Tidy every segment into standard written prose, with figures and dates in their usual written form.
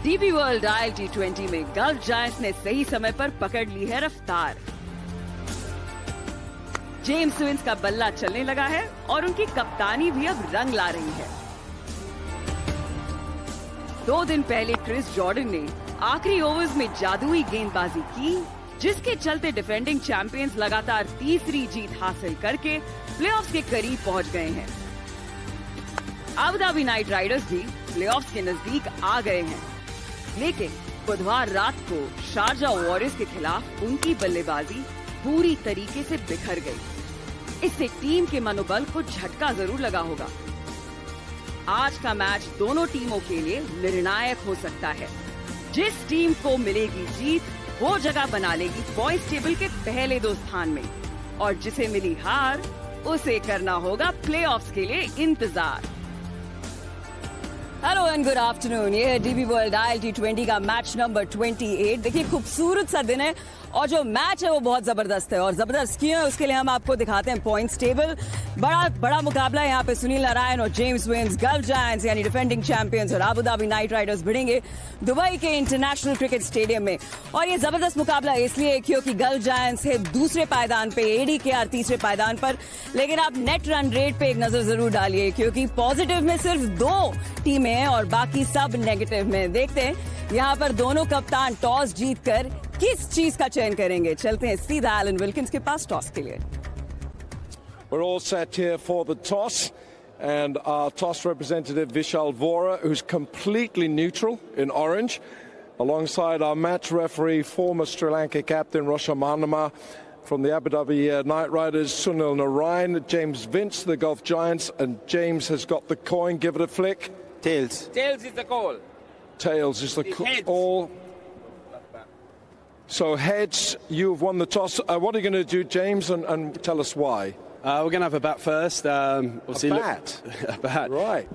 DB world oil T20 में gulf giants ने सही समय पर पकड़ ली है रफ्तार। जेम्स विंस का बल्ला चलने लगा है और उनकी कप्तानी भी अब रंग ला रही है। 2 दिन पहले क्रिस जॉर्डन ने आखिरी ओवर्स में जादुई गेंदबाजी की, जिसके चलते डिफेंडिंग चैंपियंस लगातार तीसरी जीत हासिल करके प्लेऑफ्स के करीब पहुंच गए हैं। अबू धाबी नाइट राइडर्स भी प्लेऑफ्स के नजदीक आ गए हैं, लेकिन बुधवार रात को शारजा वॉरियर्स के खिलाफ उनकी बल्लेबाजी पूरी तरीके से बिखर गई। इससे टीम के मनोबल को झटका जरूर लगा होगा। आज का मैच दोनों टीमों के लिए निर्णायक हो सकता है। जिस टीम को मिलेगी जीत, वो जगह बना लेगी पॉइंट्स टेबल के पहले 2 स्थान में, और जिसे मिली हार, उसे करना होगा प्लेऑफ्स के लिए इंतजार। Hello and good afternoon. ये है डीबी वर्ल्ड आयल T20 का मैच नंबर 28। देखिए, खूबसूरत सा दिन है और जो मैच है वो बहुत जबरदस्त है। और जबरदस्त क्यों है उसके लिए हम आपको दिखाते हैं पॉइंट्स टेबल। बड़ा मुकाबला है यहाँ पे। सुनील नारायण और जेम्स विंस, गल्फ जायंट्स यानी डिफेंडिंग चैंपियंस, और अबू धाबी नाइट राइडर्स भिड़ेंगे दुबई के इंटरनेशनल क्रिकेट स्टेडियम में। और ये जबरदस्त मुकाबला इसलिए क्योंकि गल्फ जायंट्स है दूसरे पायदान पे, ADKR तीसरे पायदान पर। लेकिन आप नेट रन रेट पे एक नजर जरूर डालिए, क्योंकि पॉजिटिव में सिर्फ 2 टीमें हैं और बाकी सब नेगेटिव में। देखते हैं यहाँ पर दोनों कप्तान टॉस जीतकर किस चीज का चयन करेंगे। चलते हैं सीधा एलन विल्किंस के पास टॉस के लिए। We're all set here for the toss, and our toss representative Vishal Vora, who's completely neutral in orange, alongside our match referee, former Sri Lanka captain Rosha Manama, from the Abu Dhabi Night Riders, Sunil Narayan, James Vince, the Gulf Giants, and James has got the coin. Give it a flick. Tails. Tails is the call. Tails is the call. So heads, you've won the toss. What are you going to do, James, and tell us why? We're going to have a bat first. Obviously a bat? A bat. Right.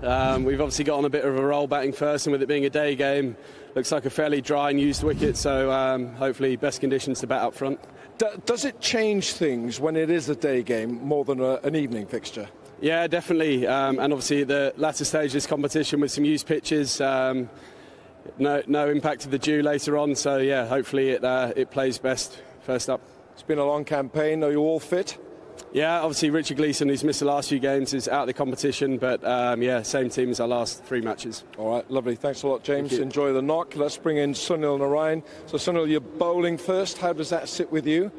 We've obviously got on a bit of a roll batting first, and with it being a day game, looks like a fairly dry and used wicket, so hopefully best conditions to bat up front. Does it change things when it is a day game more than an evening fixture? Yeah, definitely. And obviously the latter stage of this competition with some used pitches, no impact of the dew later on, so yeah, hopefully it plays best first up. It's been a long campaign. Are you all fit? Yeah, obviously Richard Gleeson, who's missed the last few games, is out of the competition, but yeah, same team as our last 3 matches. All right, lovely. Thanks a lot, James. Enjoy the knock. Let's bring in Sunil Narayan. So Sunil, you're bowling first. How does that sit with you?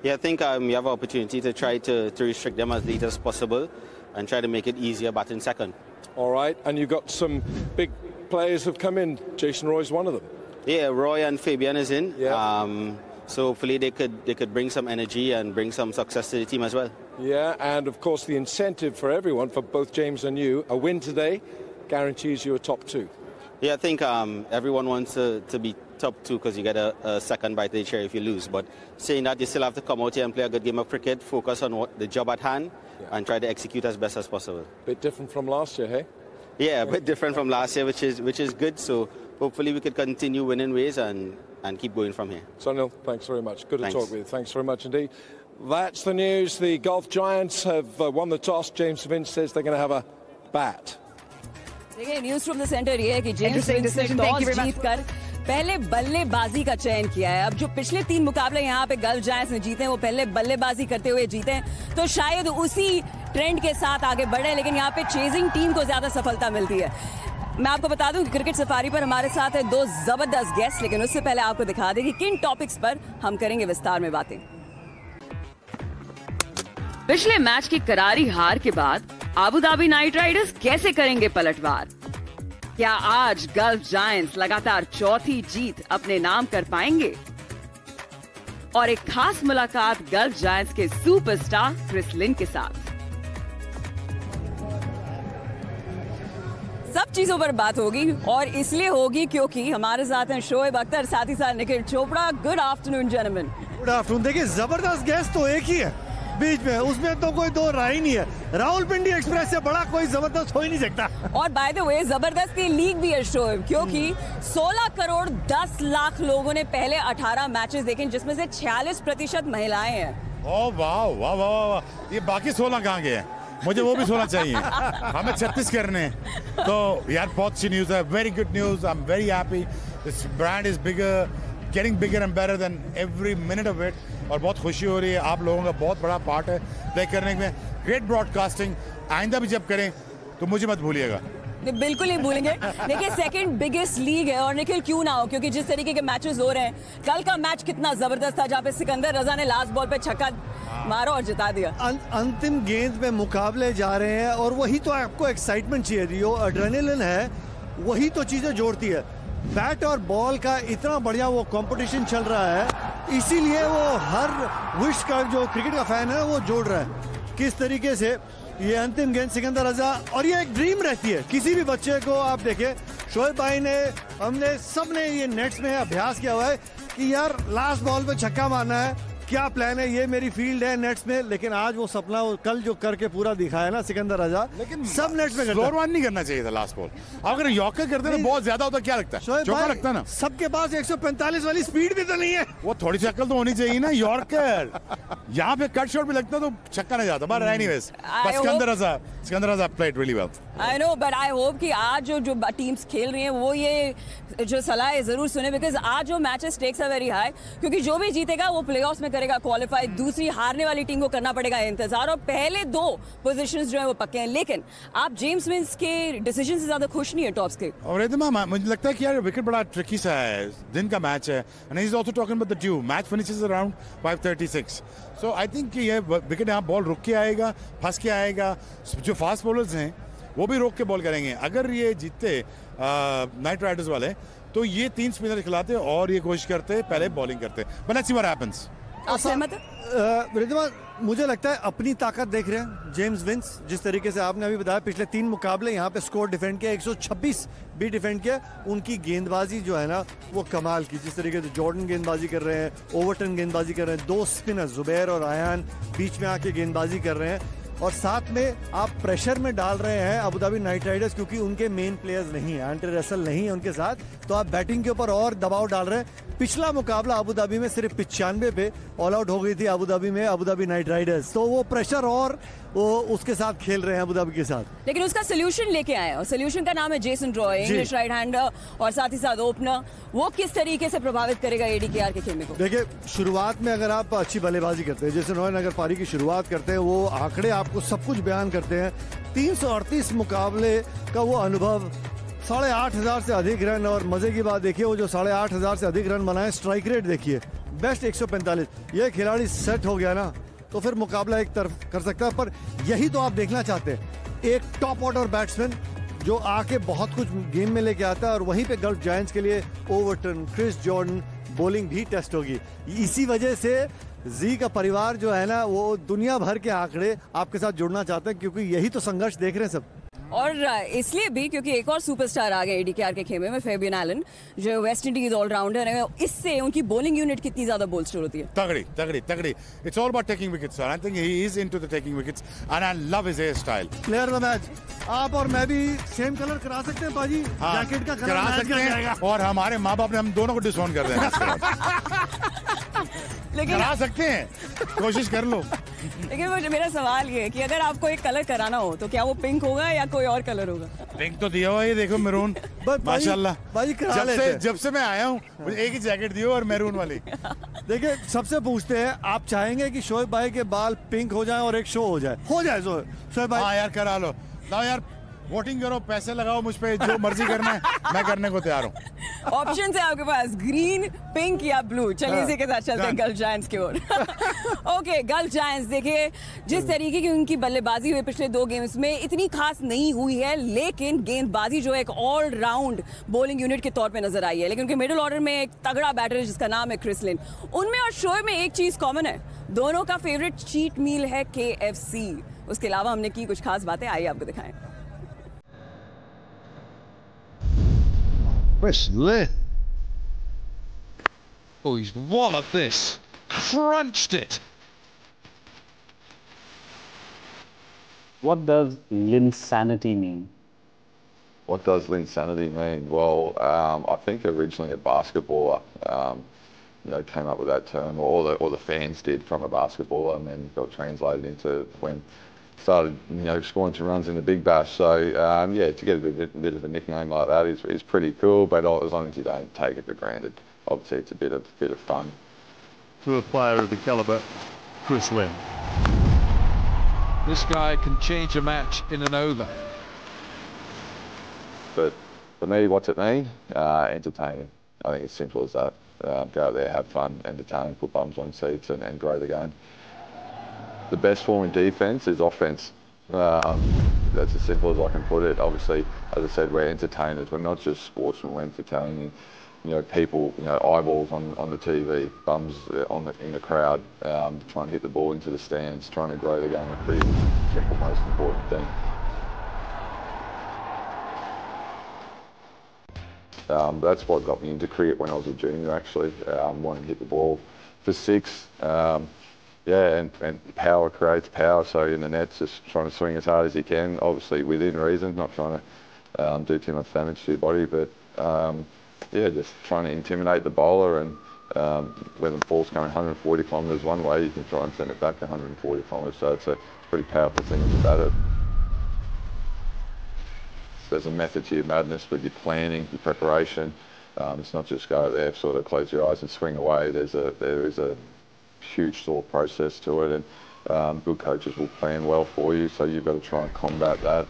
Yeah, I think you have an opportunity to try to restrict them as late as possible and try to make it easier batting second. All right, and you've got some big players have come in. Jason Roy's one of them. Yeah, Roy and Fabian is in. Yeah. So hopefully they could bring some energy and bring some success to the team as well. Yeah, and of course the incentive for everyone, for both James and you, a win today guarantees you a top 2. Yeah, I think everyone wants to be top 2 because you get a second bite of the cherry if you lose. But saying that, you still have to come out here and play a good game of cricket, focus on the job at hand, and try to execute as best as possible. Bit different from last year, hey? Yeah, a bit different from last year, which is good. So hopefully we could continue winning ways and keep going from here. Sunil, thanks very much. Good to talk with you. Thanks very much indeed. That's the news. The Gulf Giants have won the toss. James Vince says they're going to have a bat. देखिए, news from the centre ये है कि James Vince ने toss जीतकर पहले बल्लेबाजी का चयन किया है। अब जो पिछले 3 मुकाबले यहाँ पे गल्फ जायंट्स ने जीते हैं, वो पहले बल्लेबाजी करते हुए जीते हैं, तो शायद उसी ट्रेंड के साथ आगे बढ़े। लेकिन यहाँ पे चेजिंग टीम को ज्यादा सफलता मिलती है। मैं आपको बता दूं कि क्रिकेट सफारी पर हमारे साथ है 2 जबरदस्त गेस्ट, लेकिन उससे पहले आपको दिखा दें कि किन टॉपिक्स पर हम करेंगे विस्तार में बातें। पिछले मैच की करारी हार के बाद अबू धाबी नाइट राइडर्स कैसे करेंगे पलटवार? क्या आज गल्फ जायंट्स लगातार 4थी जीत अपने नाम कर पाएंगे? और एक खास मुलाकात गल्फ जायंट्स के सुपरस्टार क्रिस लिन के साथ। सब चीजों पर बात होगी, और इसलिए होगी क्योंकि हमारे साथ हैं शोएब अख्तर, साथ ही साथ Nikhil Chopra. Good afternoon gentleman. Good afternoon. देखिए, जबरदस्त गेस्ट तो एक ही है बीच में, उसमें तो कोई 2 राय नहीं है। रावलपिंडी एक्सप्रेस से बड़ा कोई जबरदस्त हो ही नहीं सकता। और बाय द वे, जबरदस्त ये लीग भी है शोएब, क्योंकि 16 करोड़ 10 लाख लोगों ने पहले 18 मैचेस देखे, जिसमें से 46% महिलाएं हैं। ओह वाह वाह वाह वाह, ये बाकी 16 कहाँ गए हैं? मुझे वो भी 16 चाहिए। हमें 36 करने हैं। तो यार बहुत अच्छी न्यूज़ है, very good news. I am very happy This brand is bigger, getting bigger and better than every minute of it. और बहुत खुशी हो रही है, आप लोगों का बहुत बड़ा पार्ट है प्ले करने में. Great broadcasting. आइंदा भी जब करें तो मुझे मत भूलिएगा. बिल्कुल नहीं भूलेंगे. देखिए सेकंड बिगेस्ट लीग है और निखिल क्यों ना हो, क्योंकि जिस तरीके के मैचेस हो रहे हैं, कल का मैच कितना जबरदस्त था जहाँ पे सिकंदर रजा ने लास्ट बॉल पे छक्का मारा और जिता दिया. अंतिम गेंद में मुकाबले जा रहे हैं और वही तो आपको एक्साइटमेंट चाहिए. जो एड्रेनलिन है वही तो चीजें जोड़ती है. बैट और बॉल का इतना बढ़िया वो कंपटीशन चल रहा है, इसीलिए वो हर विश का जो क्रिकेट का फैन है वो जोड़ रहा है. किस तरीके से ये अंतिम गेंद सिकंदर रजा, और ये एक ड्रीम रहती है किसी भी बच्चे को. आप देखें शोएब भाई ने, हमने सब ने ये नेट्स में अभ्यास किया हुआ है कि यार लास्ट बॉल पे छक्का मारना है, क्या प्लान है, ये मेरी फील्ड है नेट्स में. लेकिन आज वो सपना वो कल जो करके पूरा दिखाया ना सिकंदर रजा, लेकिन सब नेट्स में स्लोर वन नहीं करना चाहिए था लास्ट बॉल. अगर यॉर्कर करते तो बहुत ज्यादा होता, क्या लगता है, चौका लगता ना. सबके पास 145 वाली स्पीड भी तो नहीं है. वो थोड़ी सी अक्ल तो होनी चाहिए ना. यॉर्कर यहाँ पे कट शॉट भी लगता तो छक्का नहीं जाता. But anyways Sikandar Raza played really well. I know, but I hope कि आज जो टीम्स खेल रही हैं वो ये जो सलाह है जरूर सुने, बिकॉज आज जो matches stakes are very high, क्योंकि जो भी जीतेगा वो प्लेऑफ्स में करेगा क्वालिफाई. दूसरी हारने वाली टीम को करना पड़ेगा इंतजार, और पहले दो पोजीशंस जो है वो पक्के हैं. लेकिन आप जेम्स विंस के डिसीजन से ज्यादा खुश नहीं है टॉप्स के. और रिदमा मुझे लगता है कि यार विकेट बड़ा ट्रिकी सा है, दिन का मैच है. And he is also talking about the due. Match finishes around 5:36. So I think कि ये विकेट यहाँ बॉल रुक के आएगा, फंस के आएगा. जो फास्ट बॉलर्स हैं वो भी रोक के बॉल करेंगे. अगर ये जीतते नाइट राइडर्स वाले तो ये 3 स्पिनर खिलाते और ये कोशिश करते पहले बॉलिंग करते. But let's see what happens. आप सहमत हैं? रिद्धिमा, मुझे लगता है अपनी ताकत देख रहे हैं जेम्स विंस. जिस तरीके से आपने अभी बताया पिछले 3 मुकाबले यहाँ पे स्कोर डिफेंड किया, 126 भी डिफेंड किया. उनकी गेंदबाजी जो है ना वो कमाल की. जिस तरीके से जॉर्डन गेंदबाजी कर रहे हैं, ओवरटन गेंदबाजी कर रहे हैं, 2 स्पिनर जुबैर और आयान बीच में आके गेंदबाजी कर रहे हैं. और साथ में आप प्रेशर में डाल रहे हैं अबू धाबी नाइट राइडर्स, क्योंकि उनके मेन प्लेयर्स नहीं है, एंड्रे रसल नहीं है उनके साथ, तो आप बैटिंग के ऊपर और दबाव डाल रहे हैं. पिछला मुकाबला अबू धाबी में सिर्फ 95 पे ऑल आउट हो गई थी अबू धाबी में अबू धाबी नाइट राइडर्स. तो वो प्रेशर और वो उसके साथ खेल रहे हैं अबू धाबी के साथ. लेकिन उसका सोल्यूशन लेके आए, और सोल्यूशन का नाम है Jason Roy, English right hander और साथ ही साथ ओपनर. वो किस तरीके से प्रभावित करेगा एडीकेआर के खेमे को? देखिए शुरुआत में अगर आप अच्छी बल्लेबाजी करते हैं, जेसन रॉय अगर पारी की शुरुआत करते हैं, वो आंकड़े आपको सब कुछ बयान करते हैं. 338 मुकाबले का वो अनुभव, 8,500 से अधिक रन. और मजे की बात देखिए वो जो 8,500 से अधिक रन बनाए, स्ट्राइक रेट देखिए बेस्ट 145. ये खिलाड़ी सेट हो गया ना तो फिर मुकाबला एक तरफ कर सकता है. पर यही तो आप देखना चाहते हैं, एक टॉप ऑर्डर बैट्समैन जो आके बहुत कुछ गेम में लेके आता है. और वहीं पे गल्फ जायंट्स के लिए ओवरटन, क्रिस जॉर्डन बॉलिंग भी टेस्ट होगी. इसी वजह से जी का परिवार जो है ना वो दुनिया भर के आंकड़े आपके साथ जुड़ना चाहते हैं, क्योंकि यही तो संघर्ष देख रहे हैं सब. और इसलिए भी क्योंकि एक और सुपरस्टार आ गए एडीकेआर के खेमे में, फेबियन एलन, जो वेस्ट इंडीज ऑलराउंडर है. इससे उनकी बॉलिंग यूनिट कितनी ज्यादा बोल्स्टर होती है. तगड़ी तगड़ी तगड़ी. It's all about taking wickets. I think he is into the taking wickets and I love his hair style. Player of the match आप और मैं भी सेम कलर करा सकते हैं पाजी. जैकेट का करा सकते हैं और हमारे माँ बाप ने हम दोनों को डिसऑन कर देना. लेकिन करा सकते हैं, कोशिश कर लो. लेकिन मेरा सवाल ये है कि अगर आपको एक कलर कराना हो तो क्या वो पिंक होगा या कोई और कलर होगा? पिंक तो दिया हुआ है, देखो मैरून. माशाल्लाह भाई करा लेते हैं. जब से मैं आया हूँ मुझे एक ही जैकेट दी और मैरून वाली. देखिए सबसे पूछते हैं, आप चाहेंगे कि शोएब भाई के बाल पिंक हो जाए और एक शो हो जाए शोएब भाई? हाँ यार करा लो. लाओ यार वोटिंग करो, पैसे लगाओ मुझ पे, जो मर्जी करना है मैं करने को तैयार हूँ. ऑप्शन है आपके पास, ग्रीन, पिंक या ब्लू. चलिए इसी के साथ चलते हैं गल्फ जायंट्स की ओर. ओके, गल्फ जायंट्स देखिए जिस तरीके की उनकी बल्लेबाजी हुई पिछले 2 गेम्स में इतनी खास नहीं हुई है, लेकिन गेंदबाजी जो एक ऑल राउंड बॉलिंग यूनिट के तौर पे नजर आई है. लेकिन उनके मिडिल ऑर्डर में एक तगड़ा बैटर है जिसका नाम है क्रिस लिन. उनमें और शोएब में एक चीज कॉमन है, दोनों का फेवरेट चीट मील है KFC. उसके अलावा हमने की कुछ खास बातें, आइए आपको दिखाएं. Chris Lynn. Oh, he's walloped this. Crunched it. What does Linsanity mean? What does Linsanity mean? Well, I think originally a basketballer, came up with that term, or the fans did from a basketballer, and then got translated into when started, scoring some runs in the Big Bash. So, yeah, to get a bit of a nickname like that is pretty cool, but as long as you don't take it for granted. Obviously, it's a bit of fun. To a player of the calibre, Chris Lynn. This guy can change a match in an over. But for me, what's it mean? Entertaining. I think it's simple as that. Go out there, have fun, entertain, put bums on seats and grow the game. The best form in defence is offence. That's as simple as I can put it. Obviously, as I said, we're entertainers. We're not just sportsmen. We're entertaining. People, eyeballs on the TV, bums in the crowd, trying to hit the ball into the stands, trying to grow the game. A pretty simple, most important thing. That's what got me into cricket when I was a junior, actually. Wanting to hit the ball for six. And power creates power, so in the nets, just trying to swing as hard as you can, obviously within reason, not trying to do too much damage to your body, but just trying to intimidate the bowler, and when the ball's going 140 kilometres one way, you can try and send it back 140 kilometres, so it's a pretty powerful thing as a batter. There's a method to your madness with your planning, your preparation. It's not just go out there, sort of close your eyes and swing away. There is a huge thought process to it, and good coaches will plan well for you, so you've got to try and combat that.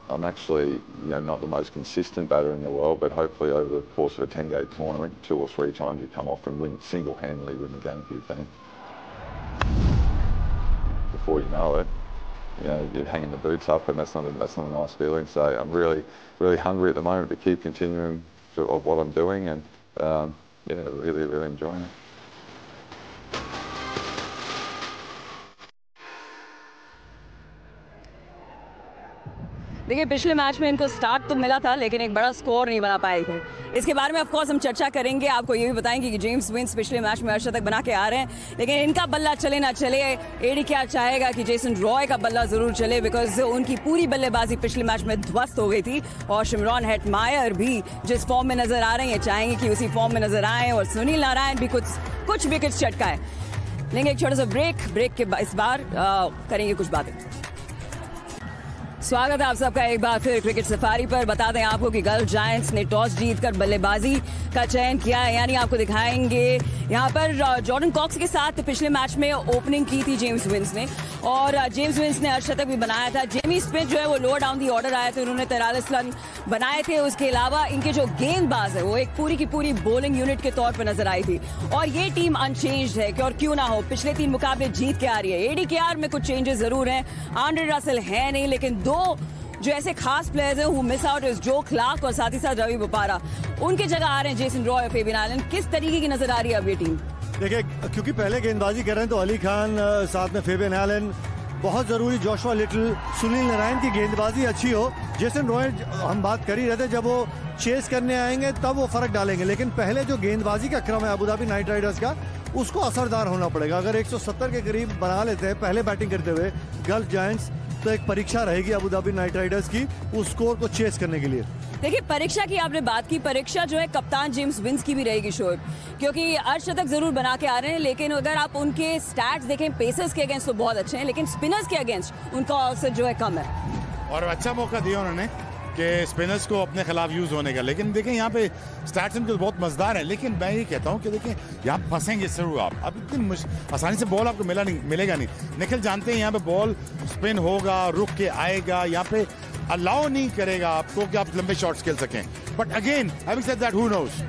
I'm actually, not the most consistent batter in the world, but hopefully over the course of a 10-game tournament, 2 or 3 times you come off and win single-handedly win the game for your team. Before you know it, you're hanging the boots up, and that's not a nice feeling. So I'm really, really hungry at the moment to keep continuing of what I'm doing, and really, really enjoying it. देखिए, पिछले match में इनको start तो मिला था, लेकिन एक बड़ा स्कोर नहीं बना पाए थे। इसके बारे में ऑफ कोर्स हम चर्चा करेंगे। आपको ये भी बताएंगे कि जेम्स विंस पिछले मैच में अर्शतक बना के आ रहे हैं, लेकिन इनका बल्ला चले ना चले, एडी क्या चाहेगा कि जेसन रॉय का बल्ला जरूर चले, बिकॉज उनकी पूरी बल्लेबाजी पिछले मैच में ध्वस्त हो गई थी, और शिमरॉन हेटमायर भी जिस फॉर्म में नजर आ रहे हैं, चाहेंगे कि उसी फॉर्म में नजर आए, और सुनील नारायण भी कुछ विकेट्स चटकाए। लेंगे एक छोटा सा ब्रेक के इस बार करेंगे कुछ बातें। स्वागत है आप सबका एक बार फिर क्रिकेट सफारी पर। बता दें आपको कि गल्फ जायंट्स ने टॉस जीतकर बल्लेबाजी का चयन किया है, यानी आपको दिखाएंगे यहाँ पर जॉर्डन कॉक्स के साथ पिछले मैच में ओपनिंग की थी जेम्स विंस ने, और जेम्स विंस ने अर्शतक भी बनाया था। जेमी स्मिथ जो है वो लोअर डाउन दी ऑर्डर आए थे, उन्होंने 43 रन बनाए थे। उसके अलावा इनके जो गेंदबाज है वो एक पूरी की पूरी बॉलिंग यूनिट के तौर पर नजर आई थी, और ये टीम अनचेंज्ड है, और क्यों ना हो, पिछले 3 मुकाबले जीत के आ रही है। एडीकेआर में कुछ चेंजेस जरूर हैं, आंड्रे रसेल है नहीं, लेकिन 2 जो ऐसे खास प्लेयर्स हैं वो मिस आउट है, जो क्लार्क और साथ ही साथ रवि बोपारा, उनके जगह आ रहे हैं जेसन रॉय और फेबियन एलन। किस तरीके की नजर आ रही है अब ये टीम? देखिए, क्योंकि पहले गेंदबाजी कर रहे हैं तो अली खान साथ में फेबियन एलन बहुत जरूरी, जोशुआ लिटिल, सुनील नारायण की गेंदबाजी अच्छी हो। जेसन रॉय हम बात कर ही रहे थे, जब वो चेस करने आएंगे तब वो फर्क डालेंगे, लेकिन पहले जो गेंदबाजी का क्रम है अबू धाबी नाइट राइडर्स का, उसको असरदार होना पड़ेगा। अगर 170 के करीब बना लेते हैं पहले बैटिंग करते हुए गल्फ जायंट्स, तो एक परीक्षा रहेगी अबू धाबी नाइट राइडर्स की उस स्कोर को चेस करने के लिए। देखिए, परीक्षा की आपने बात की, परीक्षा जो है कप्तान जेम्स विंस की भी रहेगी शोएब, क्योंकि अर्शतक जरूर बना के आ रहे हैं, लेकिन अगर आप उनके स्टैट्स देखें, पेसर्स के अगेंस्ट तो बहुत अच्छे हैं, लेकिन स्पिनर्स के अगेंस्ट उनका औसत जो है कम है, और अच्छा मौका दिया उन्होंने कि स्पिनर्स को अपने खिलाफ यूज होने का। लेकिन देखें, यहाँ पे स्टैट्स इनके बहुत मजेदार है, लेकिन मैं ये कहता हूँ कि देखें, यहाँ फंसेंगे जरूर आप। अब इतनी आसानी से बॉल आपको मिलेगा नहीं। निखिल जानते हैं यहाँ पे बॉल स्पिन होगा, रुक के आएगा, यहाँ पे अलाउ नहीं करेगा आपको कि आप लंबे शॉट्स खेल सकें। But again, having said that, who knows.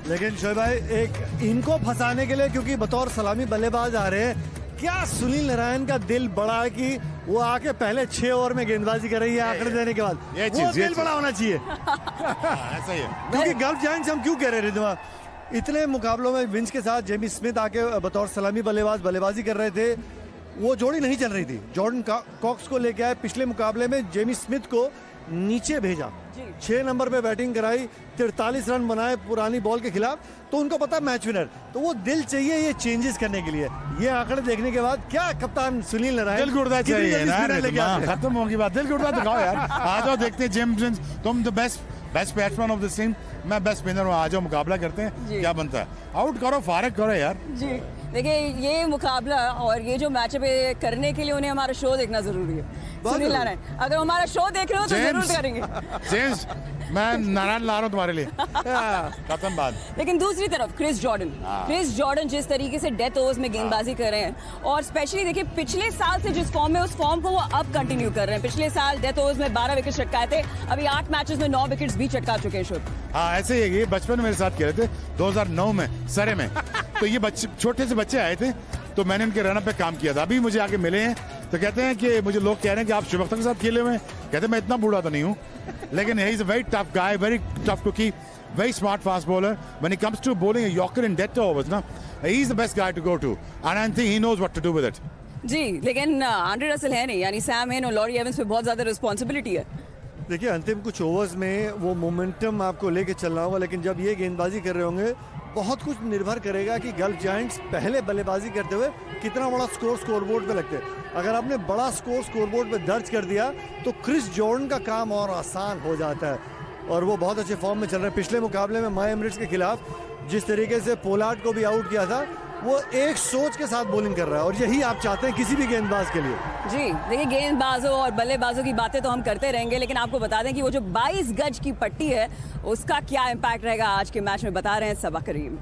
लेकिन शोएब भाई, एक इनको फंसाने के लिए, क्योंकि बतौर सलामी बल्लेबाज आ रहे हैं, क्या सुनील नारायण का दिल बड़ा है कि वो आके पहले 6 ओवर में गेंदबाजी कर रही है आंकड़े देने के बाद, वो दिल बड़ा होना चाहिए। ऐसा ही है, क्योंकि गल्फ जायंट्स हम क्यों कह रहे थे, इतने मुकाबलों में विंस के साथ जेमी स्मिथ आके बतौर सलामी बल्लेबाजी कर रहे थे, वो जोड़ी नहीं चल रही थी। जॉर्डन कॉक्स को लेके आए, पिछले मुकाबले में जेमी स्मिथ को नीचे भेजा, 6 नंबर पे बैटिंग कराई, 43 रन बनाए पुरानी बॉल के खिलाफ, तो उनको पता मैच विनर, तो वो दिल चाहिए ये चेंजेस करने के लिए। ये आंकड़े देखने के बाद क्या कप्तान सुनील नारायण, दिल गुर्दा चाहिए ना, खत्म होगी बात, दिल गुर्दा दिखाओ यार। आ जाओ, देखते हैं जेम्स विंस, तुम the best batsman of the team, मैं बेस्ट स्पिनर हूं, आ जाओ मुकाबला करते हैं, क्या बनता है। आउट करो, फारग करो यार। जी देखिए ये मुकाबला और ये जो मैच पे करने के लिए उन्हें हमारा शो देखना जरूरी है। सुनील नारायण, अगर हमारा शो देख रहे हो तो जरूर करेंगे। जेम्स, मैं नारायण ला रहा हूँ तुम्हारे लिए। खत्म बात। लेकिन दूसरी तरफ क्रिस जॉर्डन जिस तरीके से डेथ ओवर्स में गेंदबाजी कर रहे हैं और स्पेशली देखिए पिछले साल से जिस फॉर्म में उस फॉर्म को वो अब कंटिन्यू कर रहे हैं। पिछले साल डेथ ओवर्स में 12 विकेट चटकाए थे, अभी 8 मैचेस में 9 विकेट्स भी चटका चुके हैं। शुभ, हाँ ऐसे ही बचपन में मेरे साथ खेले थे 2009 में सरे में। तो ये बच्चे छोटे से बच्चे आए थे तो मैंने उनके रनअप पे काम किया था। अभी मुझे आके मिले हैं तो कहते हैं कि मुझे लोग कह रहे हैं कि आप शुभ अख्तर के साथ खेले हुए हैं। कहते हैं मैं इतना बूढ़ा तो नहीं हूँ, लेकिन he is a very tough guy, very tough to keep, very smart fast bowler. When it comes to bowling a Yorker in death overs, na, he's the best guy to go to, and I think he knows what to do with it. जी, लेकिन Andre Russell है नहीं, यानी Sam हेन और lorry Evans पे बहुत ज्यादा responsibility है। देखिए अंतिम कुछ ओवर्स में वो मोमेंटम आपको लेके चलना होगा, लेकिन जब ये गेंदबाजी कर रहे होंगे बहुत कुछ निर्भर करेगा कि गल्फ जायंट्स पहले बल्लेबाजी करते हुए कितना बड़ा स्कोरबोर्ड पे लगते हैं। अगर आपने बड़ा स्कोरबोर्ड पे दर्ज कर दिया तो क्रिस जॉर्डन का काम और आसान हो जाता है और वो बहुत अच्छे फॉर्म में चल रहे हैं। पिछले मुकाबले में माई एमिरेट्स के खिलाफ जिस तरीके से पोलार्ड को भी आउट किया था, वो एक सोच के साथ बॉलिंग कर रहा है और यही आप चाहते हैं किसी भी गेंदबाज के लिए। जी देखिए, गेंदबाजों और बल्लेबाजों की बातें तो हम करते रहेंगे, लेकिन आपको बता दें कि वो जो 22 गज की पट्टी है उसका क्या इम्पैक्ट रहेगा आज के मैच में, बता रहे हैं सबा करीम।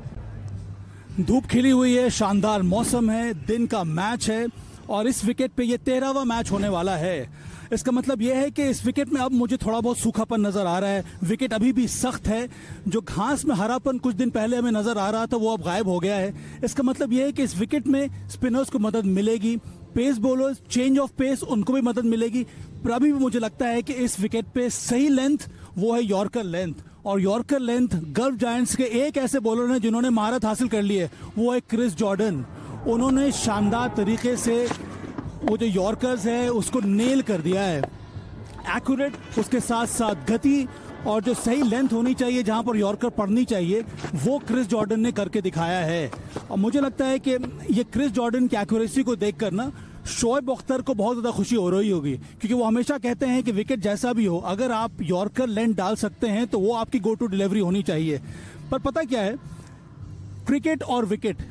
धूप खिली हुई है, शानदार मौसम है, दिन का मैच है और इस विकेट पे ये 13वां मैच होने वाला है। इसका मतलब यह है कि इस विकेट में अब मुझे थोड़ा बहुत सूखापन नजर आ रहा है। विकेट अभी भी सख्त है, जो घास में हरापन कुछ दिन पहले हमें नजर आ रहा था वो अब गायब हो गया है। इसका मतलब यह है कि इस विकेट में स्पिनर्स को मदद मिलेगी, pace bowlers change of pace उनको भी मदद मिलेगी। पर अभी भी मुझे लगता है कि इस विकेट पे सही लेंथ वो है यॉर्कर लेंथ, और यॉर्कर लेंथ गल्फ जायंट्स के एक ऐसे बॉलर हैं जिन्होंने महारत हासिल कर ली है, वो है क्रिस जॉर्डन। उन्होंने शानदार तरीके से वो जो यॉर्कर्स है उसको नेल कर दिया है, एक्यूरेट, उसके साथ साथ गति और जो सही लेंथ होनी चाहिए जहां पर यॉर्कर पड़नी चाहिए वो क्रिस जॉर्डन ने करके दिखाया है। और मुझे लगता है कि ये क्रिस जॉर्डन की एक्यूरेसी को देखकर ना शोएब अख्तर को बहुत ज़्यादा खुशी हो रही होगी, क्योंकि वो हमेशा कहते हैं कि विकेट जैसा भी हो अगर आप यॉर्कर लेंथ डाल सकते हैं तो वो आपकी गो टू डिलीवरी होनी चाहिए। पर पता क्या है, क्रिकेट और विकेट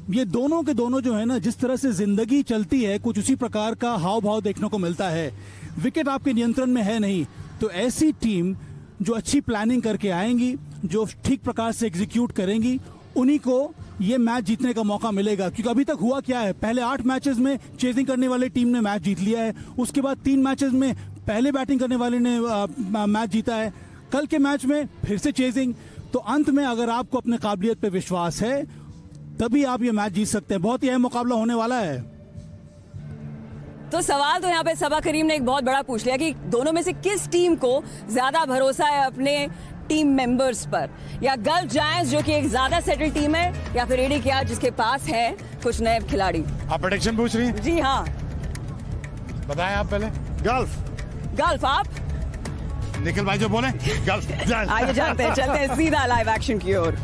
ये दोनों के दोनों जो है ना, जिस तरह से जिंदगी चलती है कुछ उसी प्रकार का हाव भाव देखने को मिलता है। विकेट आपके नियंत्रण में है नहीं, तो ऐसी टीम जो अच्छी प्लानिंग करके आएंगी, जो ठीक प्रकार से एग्जीक्यूट करेंगी, उन्हीं को ये मैच जीतने का मौका मिलेगा। क्योंकि अभी तक हुआ क्या है, पहले 8 मैचेस में चेजिंग करने वाली टीम ने मैच जीत लिया है, उसके बाद 3 मैचेस में पहले बैटिंग करने वाले ने मैच जीता है, कल के मैच में फिर से चेजिंग। तो अंत में अगर आपको अपने काबिलियत पे विश्वास है तभी आप ये मैच जीत सकते हैं। बहुत ही अहम मुकाबला होने वाला है। तो सवाल तो यहाँ पे सबा करीम ने एक बहुत बड़ा पूछ लिया कि दोनों में से किस टीम को ज्यादा भरोसा है अपने टीम मेंबर्स पर, या गल्फ जायंट्स जो कि एक ज्यादा सेटल टीम है, या फिर एडी क्या जिसके पास है कुछ नए खिलाड़ी। आप प्रेडिक्शन पूछ रही हैं? जी हाँ, बताएं आप पहले। गल्फ आप निखिल भाई जो बोले गल्फ। आइए जानते हैं, चलते हैं सीधा लाइव एक्शन की ओर।